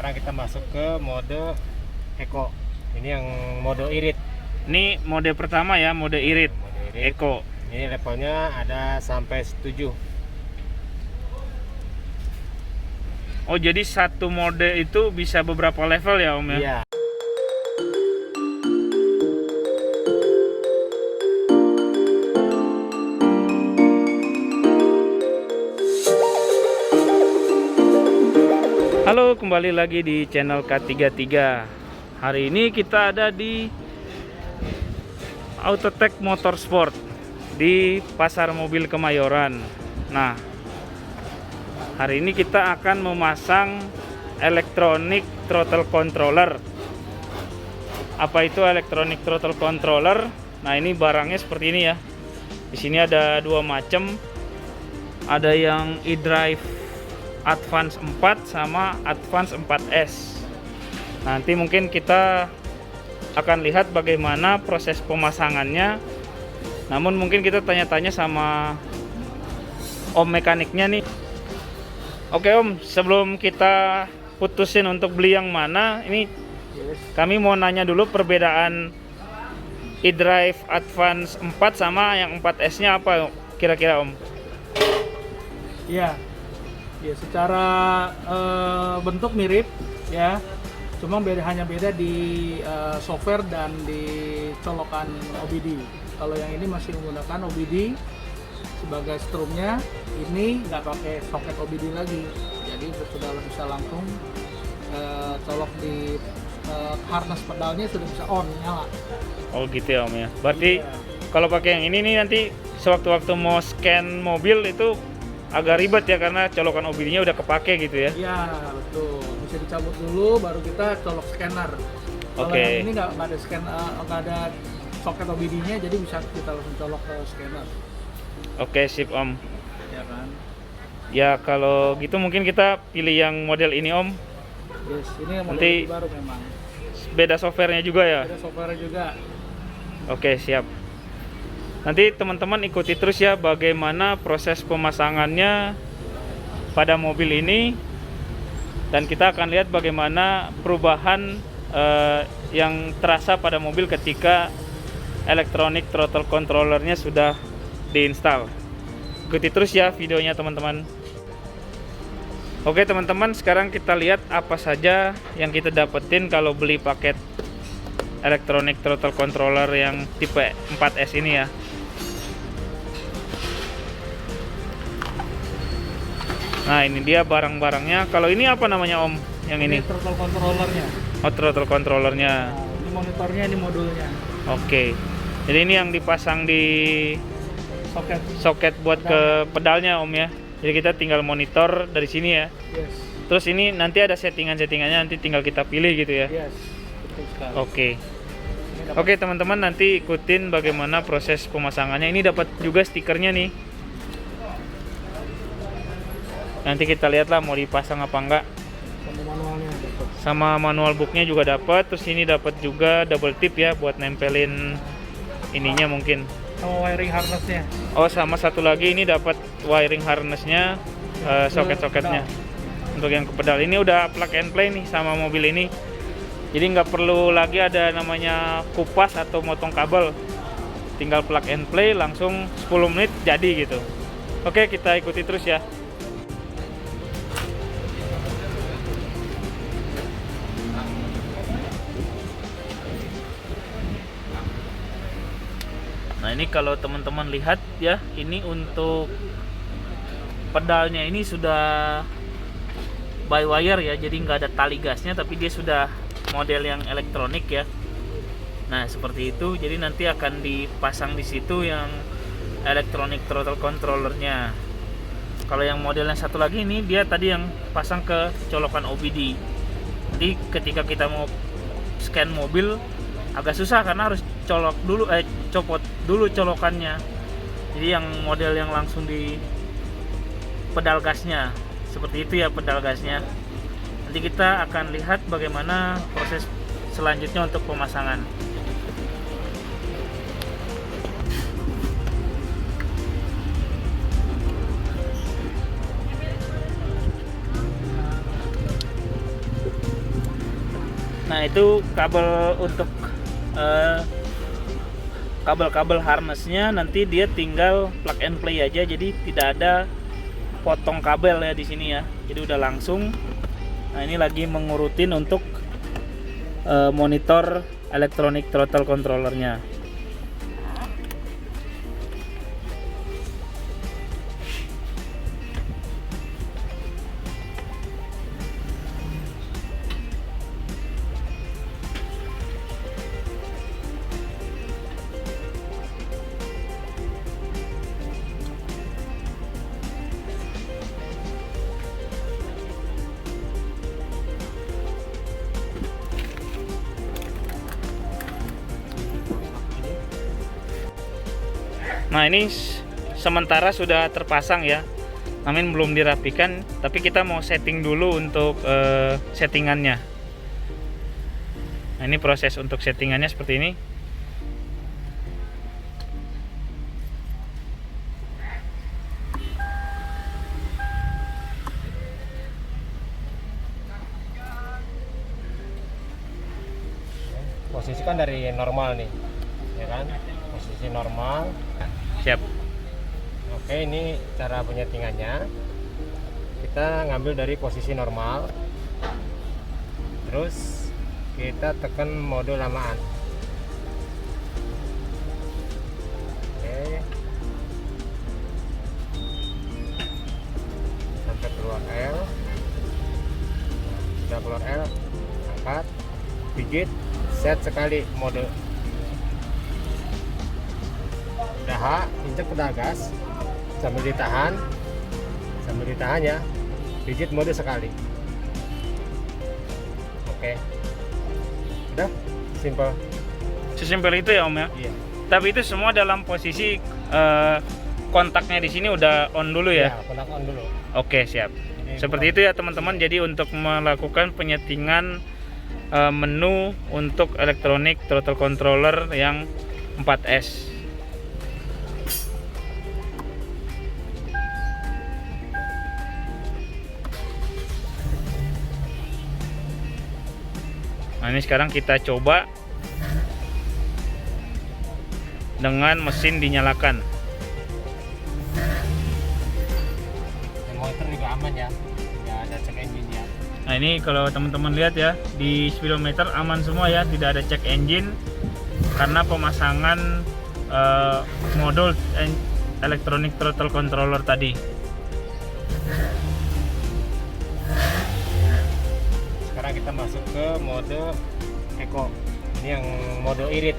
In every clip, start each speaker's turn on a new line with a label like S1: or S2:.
S1: sekarang kita masuk ke mode Eco. Ini yang mode irit.
S2: Ini mode pertama ya, mode irit.
S1: Mode irit.
S2: Eco.
S1: Ini levelnya ada sampai 7.
S2: Oh, jadi satu mode itu bisa beberapa level ya, Om ya?
S1: Iya.
S2: Halo, kembali lagi di channel K33. Hari ini kita ada di Autotech Motorsport di Pasar Mobil Kemayoran. Nah, hari ini kita akan memasang electronic throttle controller. Apa itu electronic throttle controller? Nah, ini barangnya seperti ini ya. Di sini ada dua macam. Ada yang eDrive Advance 4 sama Advance 4S. Nanti mungkin kita akan lihat bagaimana proses pemasangannya. Namun mungkin kita tanya-tanya sama Om mekaniknya nih. Oke Om, sebelum kita putusin untuk beli yang mana, ini kami mau nanya dulu perbedaan eDrive Advance 4 sama yang 4S-nya apa kira-kira Om?
S3: Iya. Ya, secara bentuk mirip ya, cuma hanya beda di software dan di colokan OBD. Kalau yang ini masih menggunakan OBD sebagai strumnya, ini nggak pakai soket OBD lagi, jadi sudah bisa langsung colok di harness pedalnya, sudah bisa on, nyala.
S2: Oh gitu ya Om ya. Berarti
S3: Iya.
S2: kalau pakai yang ini nih nanti sewaktu-waktu mau scan mobil itu agak ribet ya, karena colokan OBD-nya udah kepake gitu ya.
S3: Iya, betul. Bisa dicabut dulu, baru kita colok scanner. Kalau
S2: Oke.
S3: yang ini nggak ada nggak ada soket OBD-nya, jadi bisa kita langsung colok ke scanner.
S2: Oke, sip Om.
S3: Ya kan?
S2: Ya kalau gitu mungkin kita pilih yang model ini Om.
S3: Yes, ini yang model
S2: Nanti-
S3: baru memang.
S2: Beda softwarenya juga ya.
S3: Ada software juga.
S2: Oke, siap. Nanti teman-teman ikuti terus ya bagaimana proses pemasangannya pada mobil ini, dan kita akan lihat bagaimana perubahan yang terasa pada mobil ketika electronic throttle controllernya sudah diinstal. Ikuti terus ya videonya teman-teman. Oke teman-teman, sekarang kita lihat apa saja yang kita dapetin kalau beli paket electronic throttle controller yang tipe 4S ini ya. Nah, ini dia barang-barangnya. Kalau ini apa namanya Om? Yang ini?
S3: Throttle controllernya.
S2: Oh, throttle controllernya.
S3: Nah, ini monitornya, ini modulnya.
S2: Oke. Jadi ini yang dipasang di
S3: Soket.
S2: soket buat ke pedalnya Om ya. Jadi kita tinggal monitor dari sini ya.
S3: Yes.
S2: Terus ini nanti ada settingan-settingannya, nanti tinggal kita pilih gitu ya.
S3: Yes. Betul sekali.
S2: Oke.
S3: Ini dapat-
S2: Oke teman-teman, nanti ikutin bagaimana proses pemasangannya. Ini dapat juga stikernya nih. Nanti kita lihatlah mau dipasang apa enggak.
S3: sama manualnya. Betul.
S2: Sama manual booknya juga dapat. Terus ini dapat juga double tip ya buat nempelin ininya mungkin.
S3: Sama wiring harnessnya.
S2: Oh, sama satu lagi ini dapat wiring harnessnya, soket-soketnya untuk yang ke pedal. Ini udah plug and play nih sama mobil ini. Jadi nggak perlu lagi ada namanya kupas atau motong kabel. Tinggal plug and play, langsung 10 menit jadi gitu. Oke, kita ikuti terus ya. Nah, ini kalau teman-teman lihat ya, ini untuk pedalnya ini sudah by wire ya, jadi nggak ada tali gasnya, tapi dia sudah model yang elektronik ya. Nah, seperti itu. Jadi nanti akan dipasang di situ yang electronic throttle controllernya. Kalau yang model yang satu lagi ini dia tadi yang pasang ke colokan OBD. Jadi ketika kita mau scan mobil agak susah karena harus copot dulu colokannya. Jadi yang model yang langsung di pedal gasnya, seperti itu ya pedal gasnya. Nanti kita akan lihat bagaimana proses selanjutnya untuk pemasangan. Nah, itu kabel untuk kabel-kabel harnessnya, nanti dia tinggal plug and play aja, jadi tidak ada potong kabel ya di sini ya. Jadi udah langsung. Nah, ini lagi mengurutin untuk monitor electronic throttle controllernya. Nah, ini sementara sudah terpasang ya, namun belum dirapikan, tapi kita mau setting dulu untuk settingannya. Nah, ini proses untuk settingannya seperti ini.
S1: Posisi kan dari normal nih, ya kan? Posisi normal.
S2: Siap.
S1: Oke, ini cara penyetingannya. Kita ngambil dari posisi normal, terus kita tekan mode lamaan. Oke, sampai keluar L. Sudah keluar L, angkat, pijit, set sekali mode. Udah H, injek pedal gas sambil ditahan ya, pijit mode sekali. Oke, udah simple.
S2: Sesimpel itu ya Om ya.
S1: Iya.
S2: Tapi itu semua dalam posisi kontaknya di sini udah on dulu ya.
S1: Ya, kontak on dulu.
S2: Oke, siap.
S1: Ini
S2: Seperti itu ya teman-teman. Jadi untuk melakukan penyetingan menu untuk electronic throttle controller yang 4S. Nah, ini sekarang kita coba dengan mesin dinyalakan.
S1: Motor juga aman ya, nggak ada check engine ya.
S2: Nah, ini kalau teman-teman lihat ya, di speedometer aman semua ya, tidak ada check engine karena pemasangan modul electronic throttle controller tadi.
S1: Sekarang kita masuk ke mode Eco. Ini yang mode irit.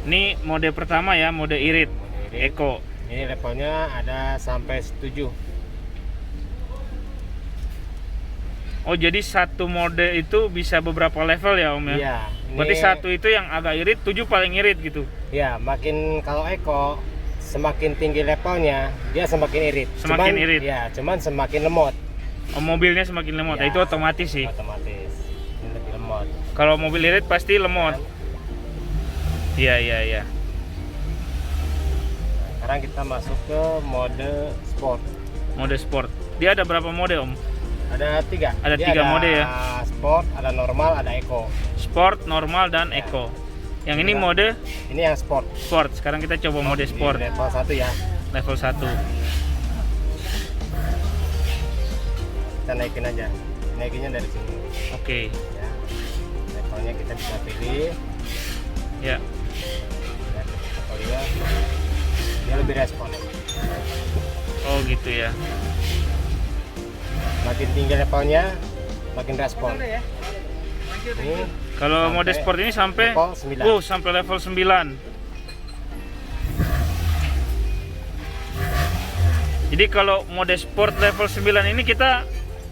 S2: Ini mode pertama ya, mode irit,
S1: Mode irit.
S2: Eco.
S1: Ini levelnya ada sampai 7.
S2: Oh, jadi satu mode itu bisa beberapa level ya Om ya?
S1: Iya. Ini,
S2: Berarti satu itu yang agak irit, 7 paling irit gitu.
S1: ya, makin kalau Eco semakin tinggi levelnya, dia semakin irit.
S2: Semakin
S1: Cuman,
S2: irit.
S1: Ya, cuman semakin lemot.
S2: Oh, mobilnya semakin lemot,
S1: Ya,
S2: itu otomatis sih.
S1: Otomatis. Ini lebih lemot.
S2: Kalau mobil irit pasti lemot. Iya, iya, iya.
S1: Sekarang kita masuk ke mode sport.
S2: Mode sport. Dia ada berapa mode Om?
S1: Ada 3.
S2: Ada 3 mode ya?
S1: Sport, ada normal, ada Eco.
S2: Sport, normal, dan Eco. Yang ini
S1: Nah.
S2: mode
S1: Ini yang sport.
S2: sport. Sekarang kita coba mode
S1: Di
S2: sport
S1: level 1 ya.
S2: level 1.
S1: Kita naikin aja. Naikinnya dari sini.
S2: Oke.
S1: Ya. Levelnya kita bisa pilih.
S2: Ya.
S1: Ya, level dia lebih respon.
S2: Oh, gitu ya.
S1: Makin tinggi levelnya, makin respon. Ini
S2: Kalau
S1: sampai
S2: mode sport ini sampai
S1: level 9.
S2: sampai level 9. Jadi kalau mode sport level 9 ini kita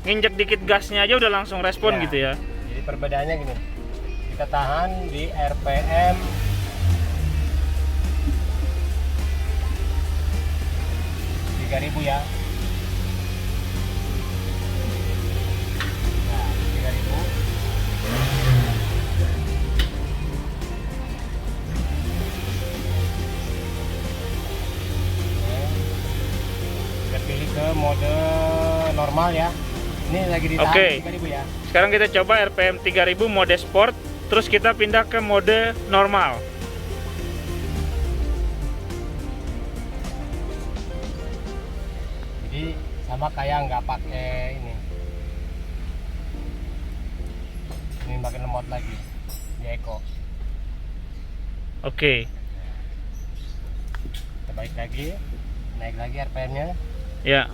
S2: nginjek dikit gasnya aja udah langsung respon
S1: Ya.
S2: gitu ya.
S1: Jadi perbedaannya gini. Kita tahan di RPM 3000 ya. Nah, 3000. Kita pilih ke mode normal ya. Ini lagi ditahan
S2: Oke.
S1: 3000 ya.
S2: Sekarang kita coba RPM 3000 mode sport. terus kita pindah ke mode normal.
S1: Jadi sama kayak nggak pakai ini makin lemot lagi di Eco.
S2: Oke.
S1: Kita balik lagi, naik lagi RPM-nya.
S2: Ya.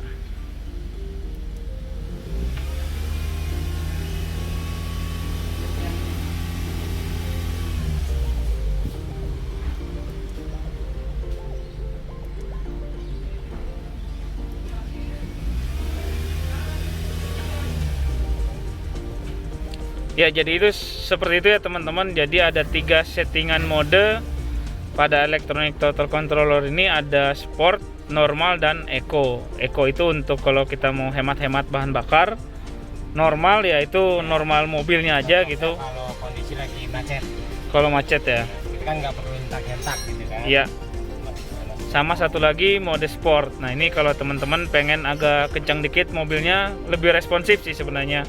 S2: Ya, jadi itu seperti itu ya teman-teman. Jadi ada 3 settingan mode pada electronic throttle controller ini, ada sport, normal, dan eco. Eco itu untuk kalau kita mau hemat-hemat bahan bakar. Normal ya itu normal mobilnya aja gitu.
S1: Kalau kondisi lagi macet.
S2: Kalau macet ya.
S1: Kita kan nggak perlu nyentak-nyentak gitu kan.
S2: Iya. Sama satu lagi mode sport. Nah ini kalau teman-teman pengen agak kencang dikit mobilnya, lebih responsif sih sebenarnya.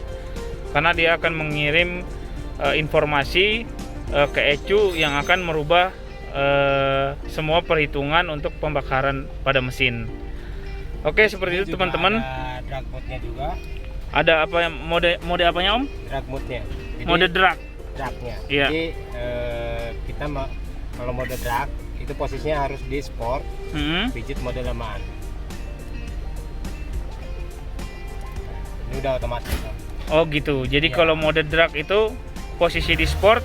S2: Karena dia akan mengirim informasi ke ECU yang akan merubah semua perhitungan untuk pembakaran pada mesin. Oke, seperti itu teman-teman.
S1: Ada drag mode-nya juga.
S2: Ada apa yang mode apanya Om?
S1: Drag mode-nya. Jadi,
S2: Mode drag.
S1: drag-nya.
S2: Iya.
S1: Jadi kita kalau mode drag itu posisinya harus di sport, pijit mode lamaan. Ini udah otomatis.
S2: Oh gitu. Jadi
S1: Ya.
S2: kalau mode drag itu posisi di sport,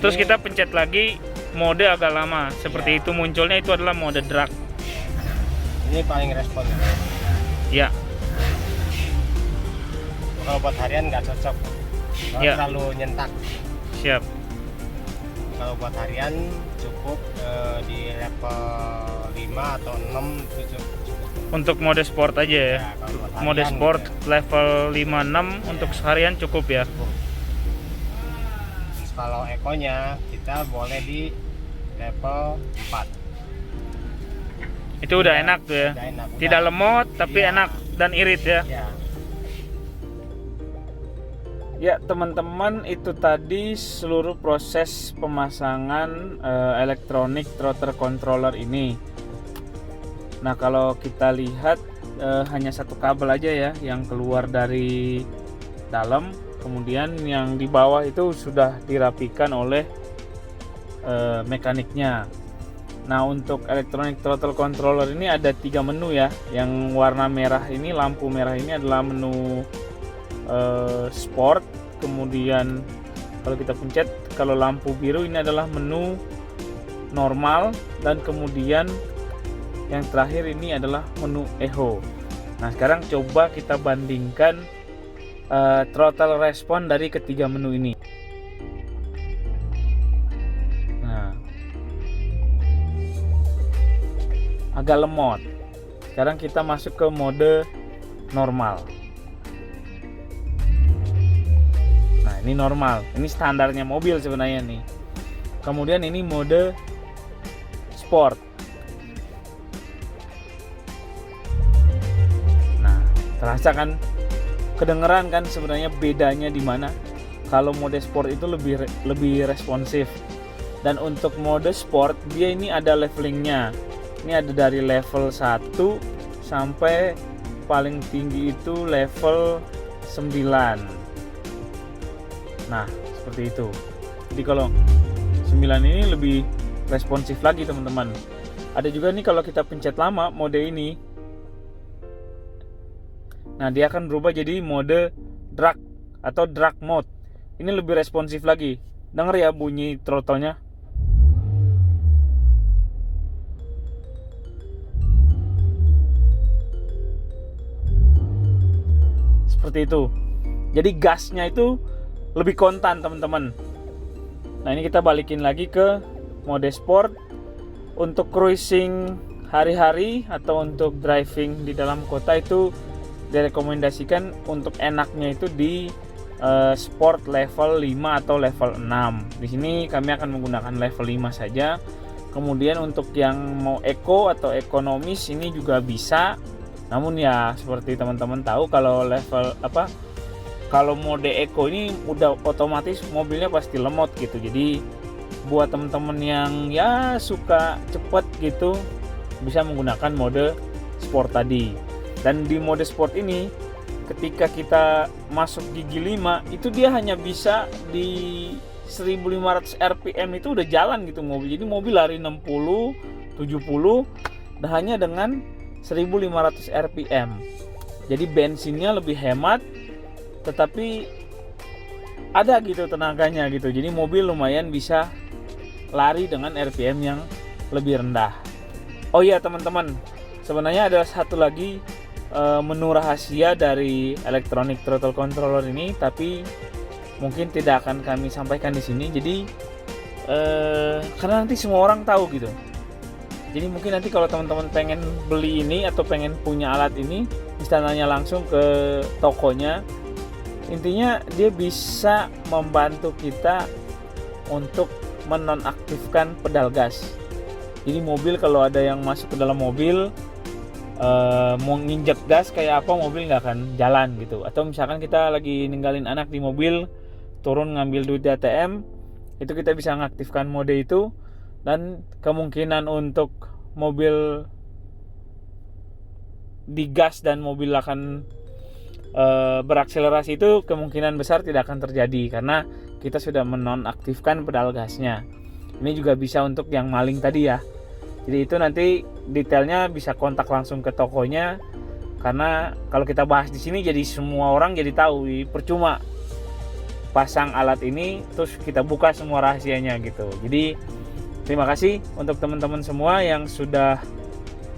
S2: terus kita pencet lagi mode agak lama. Seperti
S1: Ya.
S2: itu munculnya, itu adalah mode drag.
S1: Ini paling respon.
S2: Ya.
S1: Kalau buat harian nggak cocok. Kalau
S2: Ya.
S1: terlalu nyentak.
S2: Siap.
S1: Kalau buat harian cukup di level 5 atau 6 itu cukup.
S2: Untuk mode sport aja ya.
S1: Ya, kalau buat
S2: Mode
S1: harian
S2: sport
S1: gitu
S2: level 5-6 untuk seharian cukup ya.
S1: cukup. Terus kalau ekonya kita boleh di level 4.
S2: Itu udah enak tuh ya.
S1: Udah enak, udah.
S2: Tidak lemot tapi
S1: Iya.
S2: enak dan irit ya.
S1: Ya.
S2: Ya teman-teman, itu tadi seluruh proses pemasangan electronic throttle controller ini. Nah kalau kita lihat hanya satu kabel aja ya yang keluar dari dalam, kemudian yang di bawah itu sudah dirapikan oleh mekaniknya. Nah untuk electronic throttle controller ini ada 3 menu ya. Yang warna merah ini, lampu merah ini adalah menu sport. Kemudian kalau kita pencet, kalau lampu biru ini adalah menu normal, dan kemudian yang terakhir ini adalah menu echo. Nah sekarang coba kita bandingkan throttle respon dari ketiga menu ini. Nah, agak lemot. Sekarang kita masuk ke mode normal. Nah ini normal, ini standarnya mobil sebenarnya nih. Kemudian ini mode sport. Nah terasa kan, kedengeran kan sebenarnya bedanya di mana. Kalau mode sport itu lebih responsif. Dan untuk mode sport dia ini ada levelingnya. Ini ada dari level 1 sampai paling tinggi itu level 9. Nah seperti itu. Jadi kalau 9 ini lebih responsif lagi teman-teman. Ada juga nih kalau kita pencet lama mode ini, nah dia akan berubah jadi mode drag atau drag mode. Ini lebih responsif lagi. Dengar ya bunyi throttle-nya. Seperti itu. Jadi gasnya itu lebih kontan teman-teman. Nah ini kita balikin lagi ke mode sport. Untuk cruising hari-hari atau untuk driving di dalam kota itu direkomendasikan untuk enaknya itu di sport level 5 atau level 6. Di sini kami akan menggunakan level 5 saja. Kemudian untuk yang mau eco atau ekonomis ini juga bisa. Namun ya seperti teman-teman tahu kalau level kalau mode eco ini udah otomatis mobilnya pasti lemot gitu. Jadi buat teman-teman yang ya suka cepet gitu bisa menggunakan mode sport tadi. Dan di mode sport ini ketika kita masuk gigi 5 itu dia hanya bisa di 1500 rpm itu udah jalan gitu mobil. Jadi mobil lari 60, 70 dan hanya dengan 1500 rpm. Jadi bensinnya lebih hemat tetapi ada gitu tenaganya gitu. Jadi mobil lumayan bisa lari dengan rpm yang lebih rendah. Oh iya teman-teman, sebenarnya ada satu lagi menu rahasia dari electronic throttle controller ini, tapi mungkin tidak akan kami sampaikan di sini. Jadi karena nanti semua orang tahu gitu. Jadi mungkin nanti kalau teman-teman pengen beli ini atau pengen punya alat ini, bisa nanya langsung ke tokonya. Intinya dia bisa membantu kita untuk menonaktifkan pedal gas. Jadi mobil kalau ada yang masuk ke dalam mobil mau nginjek gas kayak apa, mobil nggak akan jalan gitu. Atau misalkan kita lagi ninggalin anak di mobil, turun ngambil duit di ATM, itu kita bisa mengaktifkan mode itu, dan kemungkinan untuk mobil digas dan mobil akan berakselerasi itu kemungkinan besar tidak akan terjadi karena kita sudah menonaktifkan pedal gasnya. Ini juga bisa untuk yang maling tadi ya. Jadi itu nanti detailnya bisa kontak langsung ke tokonya, karena kalau kita bahas di sini jadi semua orang jadi tahu, percuma pasang alat ini terus kita buka semua rahasianya gitu. Jadi terima kasih untuk teman-teman semua yang sudah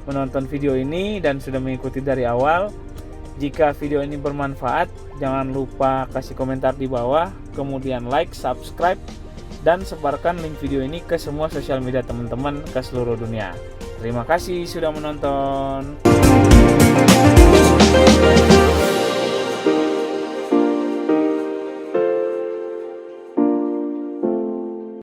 S2: menonton video ini dan sudah mengikuti dari awal. Jika video ini bermanfaat, jangan lupa kasih komentar di bawah, kemudian like, subscribe, dan sebarkan link video ini ke semua sosial media teman-teman ke seluruh dunia. Terima kasih sudah menonton.